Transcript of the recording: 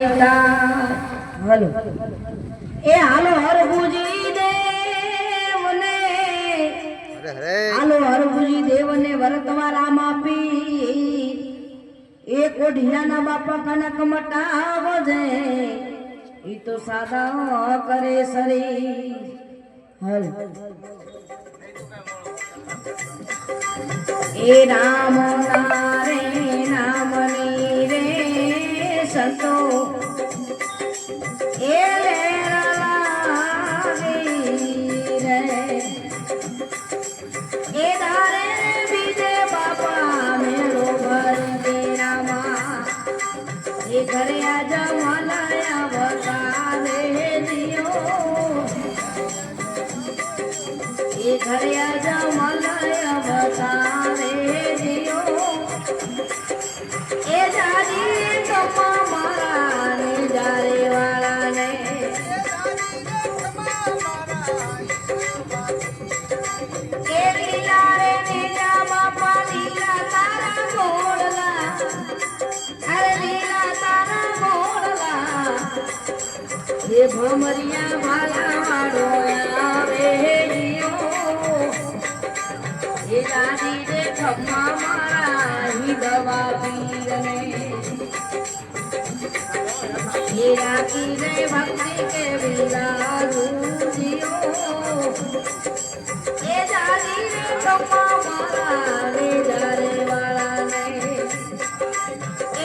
hello એ હાલો હરભુજી દેવને હાલો હરભુજી દેવને વરતવારા માપી એ કોઢિયાના બાપા કનક મટાવ જે ઈ તો સાદા કરે સરી હલ એ રામ નારે નામની રે સંતો એ લાગી રે એ ધારે બીજે બાપા મેળો ભરી દે રામા એ ઘરે આજા મલાયા બતાવે દિયો એ ઘરે આજા મલાયા બતાવે દિયો એ જાજી કપા મારા ને જારે વાળા ને એ લીલા રે નીલા બાપા લીલા તારા ગોળલા અરે લીલા તારા ગોળલા એ ભમરિયા ભાલા વાળો આવે જીઓ એ જાજી દે ખમ્મા મારા હી દવા પીરને એ રાખી રે ભક્ત